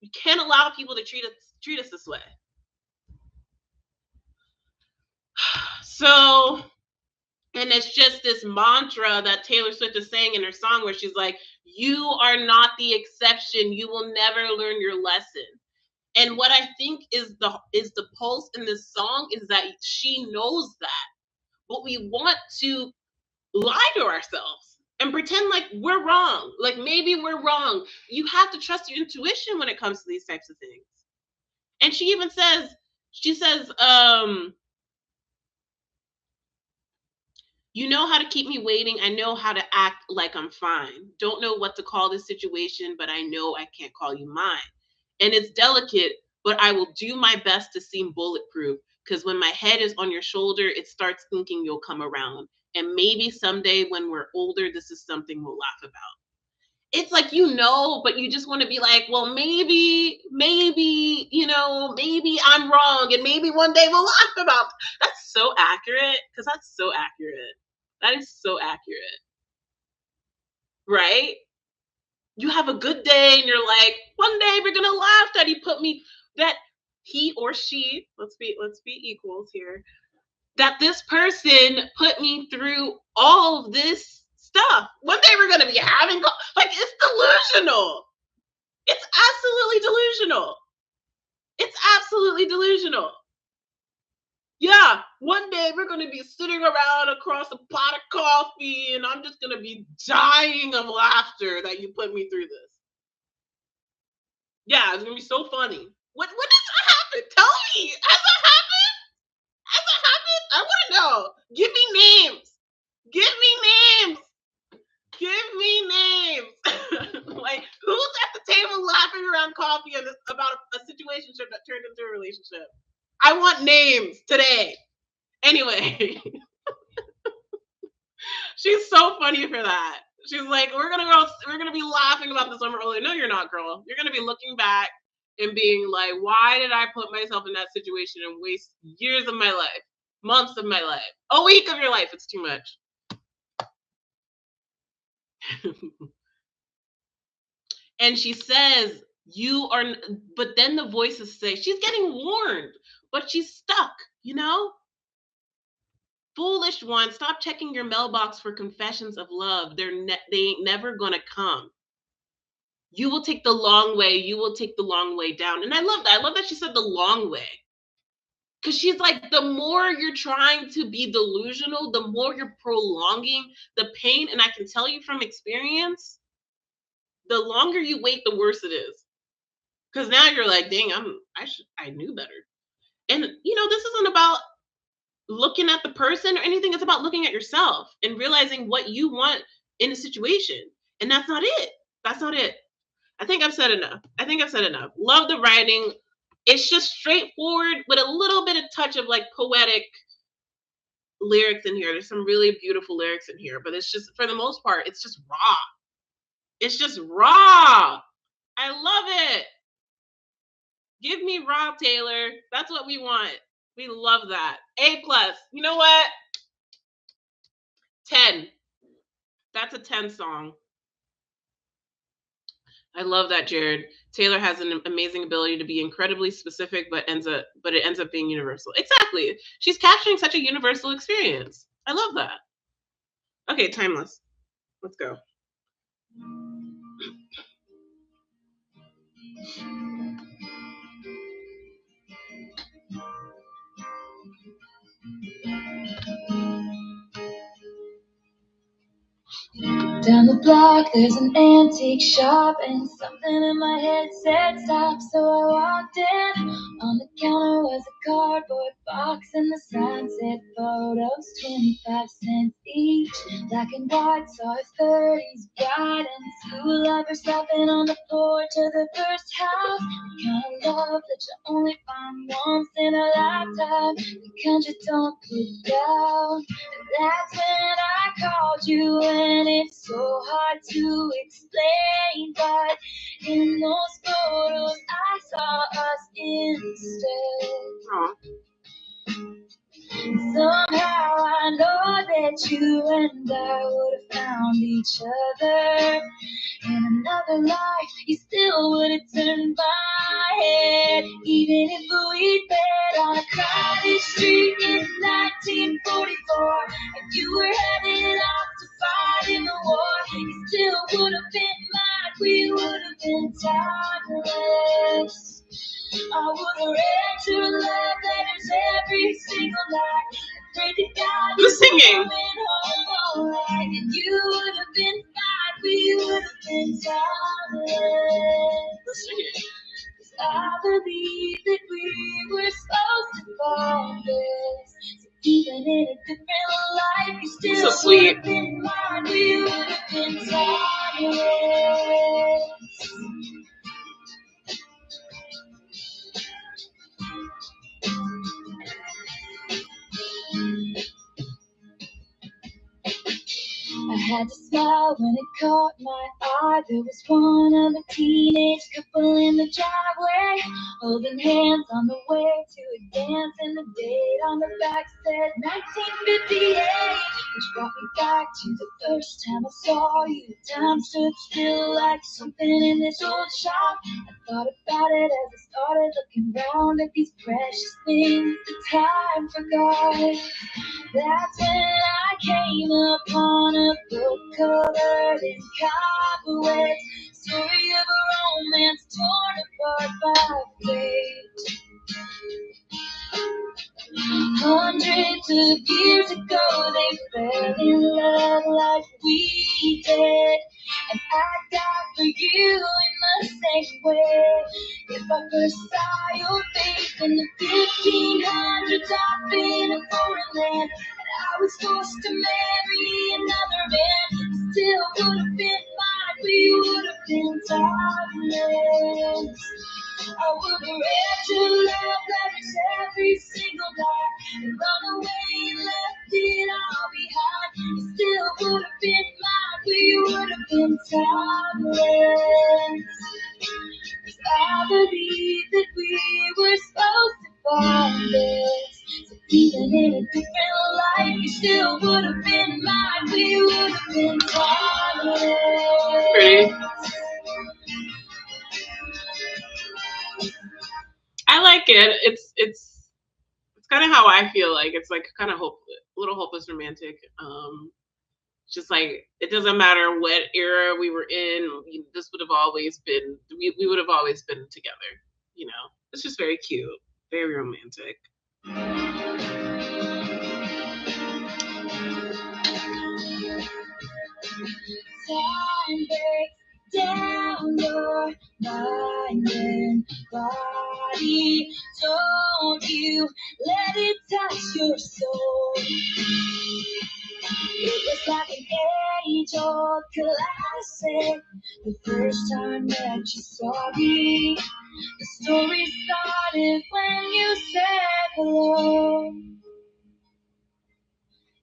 You can't allow people to treat us this way. So, and it's just this mantra that Taylor Swift is saying in her song where she's like, you are not the exception. You will never learn your lesson. And what I think is the pulse in this song is that she knows that. But we want to lie to ourselves and pretend like we're wrong. Like maybe we're wrong. You have to trust your intuition when it comes to these types of things. And she even says, you know how to keep me waiting. I know how to act like I'm fine. Don't know what to call this situation, but I know I can't call you mine. And it's delicate, but I will do my best to seem bulletproof. Because when my head is on your shoulder, it starts thinking you'll come around. And maybe someday when we're older, this is something we'll laugh about. It's like, but you just want to be like, well, maybe, maybe I'm wrong. And maybe one day we'll laugh about. That's so accurate. Because that's so accurate. That is so accurate. Right? You have a good day and you're like, one day we're going to laugh that he or she, let's be equals here, that this person put me through all of this stuff. One day we're going to be having, like, it's delusional. It's absolutely delusional. It's absolutely delusional. Yeah, one day we're going to be sitting around across a pot of coffee and I'm just going to be dying of laughter that you put me through this. Yeah, it's going to be so funny. When does that happen? Tell me. Has that happened? Has that happened? I want to know. Give me names. Give me names. Give me names. Like, who's at the table laughing around coffee about a situation that turned into a relationship? I want names today. Anyway, she's so funny for that. She's like, we're gonna be laughing about this summer earlier. No, you're not, girl. You're gonna be looking back and being like, why did I put myself in that situation and waste years of my life, months of my life, a week of your life? It's too much. And she says, but then the voices say, she's getting warned, but she's stuck, Foolish one, stop checking your mailbox for confessions of love. They ain't never gonna come. You will take the long way. You will take the long way down. And I love that. I love that she said the long way. Because she's like, the more you're trying to be delusional, the more you're prolonging the pain. And I can tell you from experience, the longer you wait, the worse it is. Because now you're like, dang, I knew better. And this isn't about looking at the person or anything. It's about looking at yourself and realizing what you want in a situation. And that's not it. I think I've said enough. Love the writing. It's just straightforward with a little bit of touch of like poetic lyrics in here. There's some really beautiful lyrics in here, but it's just, for the most part, it's just raw. It's just raw. I love it. Give me raw, Taylor. That's what we want. We love that. A+. You know what? 10. That's a 10 song. I love that, Jared. Taylor has an amazing ability to be incredibly specific, but it ends up being universal. Exactly. She's capturing such a universal experience. I love that. Okay, Timeless. Let's go. Down the block, there's an antique shop, and something in my head said stop, so I walked in. On the counter was a cardboard box, and the sign said photos, 25 cents each. Black and white, saw his 30s bride, and school lovers laughing on the porch of the first house. The kind of love that you only find once in a lifetime, the kind you don't put down. And that's when I called you, and it's so hard to explain, but in those photos I saw us instead. Somehow I know that you and I would have found each other. In another life, you still would have turned my head. Even if we'd met on a crowded street in 1944, and you were headed off to fight in the war, you still would have been mine. We would have been timeless. I would have read your love letters every single night. Pray to God Who's singing? Coming home all right. And you would have been fine. We would have been timeless. Who's singing? 'Cause I believe that we were supposed to find this. So even in a different life, you still So sweet. would have been mine. We would have been timeless. I had to smile when it caught my eye. There was one other teenage couple in the driveway, holding hands on the way to a dance, and the date on the back said 1958, which brought me back to the first time I saw you. Time stood still like something in this old shop. I thought about it as I started looking round at these precious things the time forgot. That's when I came upon a book covered in cobwebs, story of a romance torn apart by fate. Hundreds of years ago, they fell in love like we did, and I'd die for you in the same way. If I first saw your face in the 1500s, I've been a foreign land, and I was forced to marry another man. Still would have been mine, we would have been timeless. I would have read your love letters every single night and run away and left it all behind. It still would have been mine, we would have been timeless. 'Cause I believe that we were supposed to find this. So even in a different life, you still would have been mine, we would have been timeless. Pretty. I like it. It's kind of how I feel like. It's like kind of little hopeless romantic. Just like, it doesn't matter what era we were in. This would have always been. We would have always been together. You know, it's just very cute, very romantic. Time breaks down your mind and body. Don't you let it touch your soul. It was like an age-old classic. The first time that you saw me, the story started when you said hello.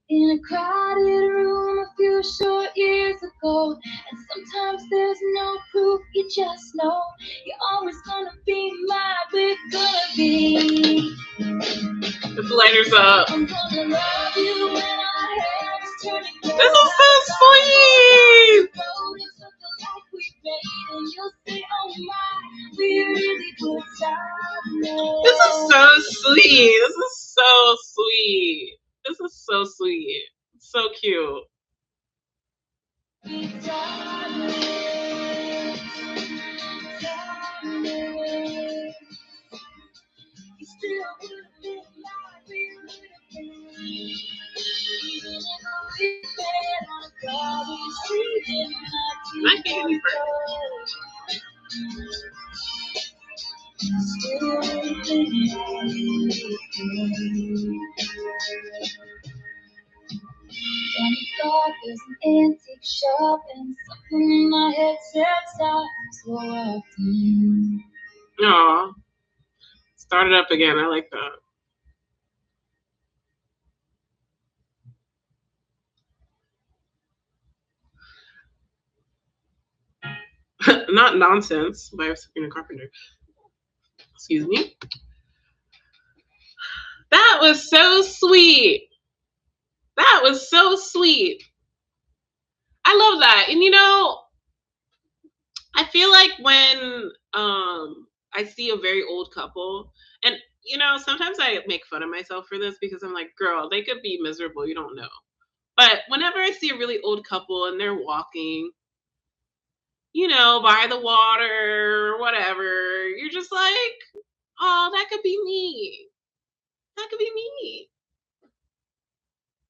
In a crowded room a few short years ago. And sometimes there's no proof, you just know you're always gonna be mine. We're gonna be. The lighters up. I'm gonna love you when our heads turn together. This is so sweet. And you'll say, oh my, we really good time. This is so sweet. This is so sweet. This is so sweet. So cute. My favorite God, there's an antique shop and something in my head said stop. So I walked in. Aw. Start it up again. I like that. Not Nonsense by Sabrina Carpenter. Excuse me. That was so sweet. That was so sweet. I love that. And I feel like when I see a very old couple, and sometimes I make fun of myself for this because I'm like, girl, they could be miserable, you don't know. But whenever I see a really old couple and they're walking, by the water or whatever, you're just like, oh, that could be me. That could be me.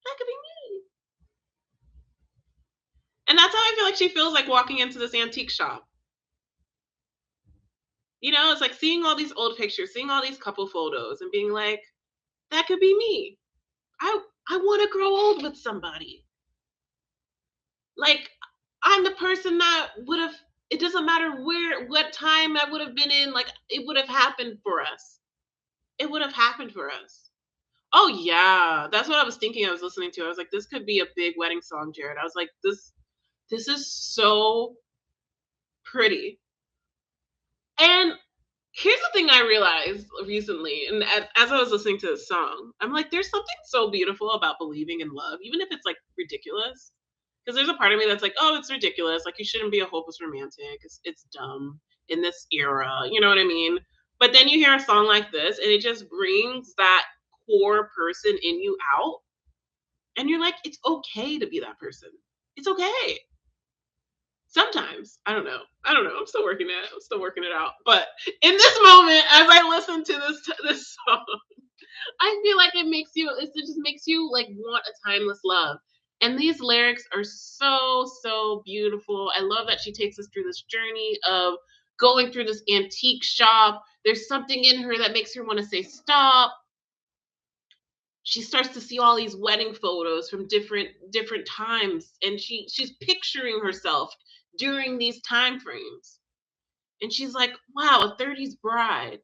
That could be me. And that's how I feel like she feels like walking into this antique shop. It's like seeing all these old pictures, seeing all these couple photos and being like, that could be me. I want to grow old with somebody. Like, I'm the person that would have, it doesn't matter what time I would have been in, like, it would have happened for us. It would have happened for us. Oh, yeah. That's what I was thinking I was listening to. I was like, this could be a big wedding song, Jared. I was like, this is so pretty. And here's the thing I realized recently, and as I was listening to this song, I'm like, there's something so beautiful about believing in love, even if it's like ridiculous. Because there's a part of me that's like, oh, it's ridiculous. Like, you shouldn't be a hopeless romantic. It's dumb in this era. You know what I mean? But then you hear a song like this, and it just brings that core person in you out. And you're like, it's okay to be that person. It's okay. Sometimes. I don't know. I'm still working it. I'm still working it out. But in this moment, as I listen to this song, I feel like it just makes you like want a timeless love. And these lyrics are so, so beautiful. I love that she takes us through this journey of going through this antique shop. There's something in her that makes her want to say stop. She starts to see all these wedding photos from different times, and she's picturing herself during these time frames. And she's like, wow, a 30s bride.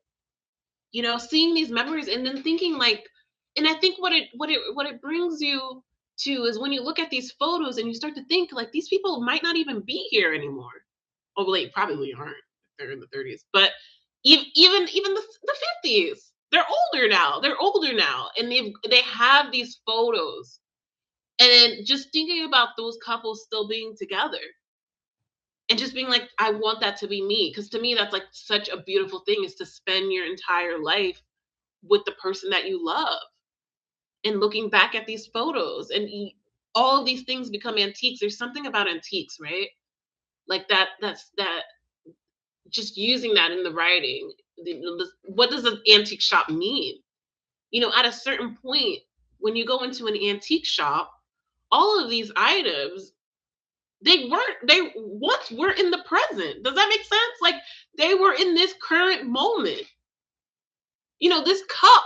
Seeing these memories and then thinking like, and I think what it brings you to is when you look at these photos and you start to think like these people might not even be here anymore. Oh, well, they probably aren't if they're in the 30s, but even the 50s, they're older now. And they have these photos. And then just thinking about those couples still being together and just being like, I want that to be me. Because to me, that's like such a beautiful thing, is to spend your entire life with the person that you love. And looking back at these photos and all of these things become antiques. There's something about antiques, right? Like that's just using that in the writing. What does an antique shop mean? At a certain point, when you go into an antique shop, all of these items, they once were in the present. Does that make sense? Like, they were in this current moment. This cup,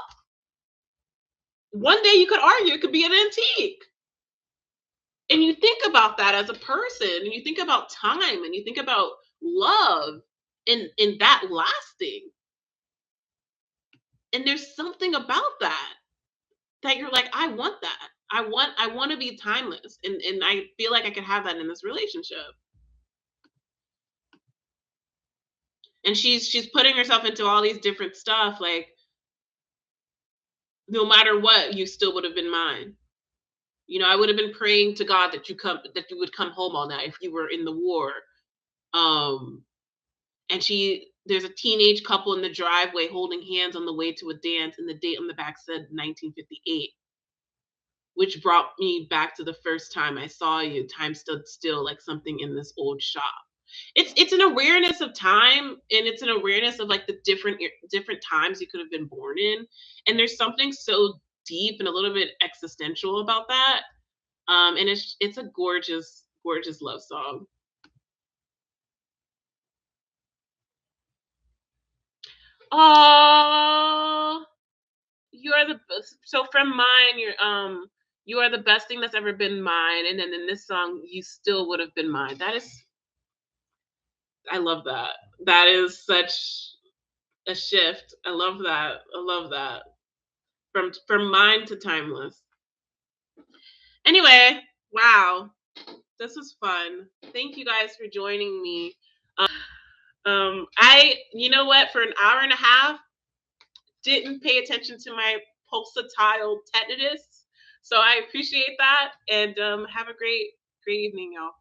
one day you could argue it could be an antique. And you think about that as a person, and you think about time, and you think about love, and that lasting. And there's something about that you're like, I want that. I want to be timeless, and I feel like I could have that in this relationship. And she's putting herself into all these different stuff, like, no matter what, you still would have been mine. I would have been praying to God that you would come home all night if you were in the war. Um, and there's a teenage couple in the driveway holding hands on the way to a dance, and the date on the back said 1958, which brought me back to the first time I saw you. Time stood still like something in this old shop. It's an awareness of time, and it's an awareness of like the different times you could have been born in. And there's something so deep and a little bit existential about that. And it's a gorgeous, gorgeous love song. Oh, you are the best. So from mine, you are the best thing that's ever been mine. And then in this song, you still would have been mine. I love that. That is such a shift. I love that. I love that. From mine to timeless. Anyway, wow, this was fun. Thank you guys for joining me. You know what? For an hour and a half, didn't pay attention to my pulsatile tinnitus. So I appreciate that, and have a great evening, y'all.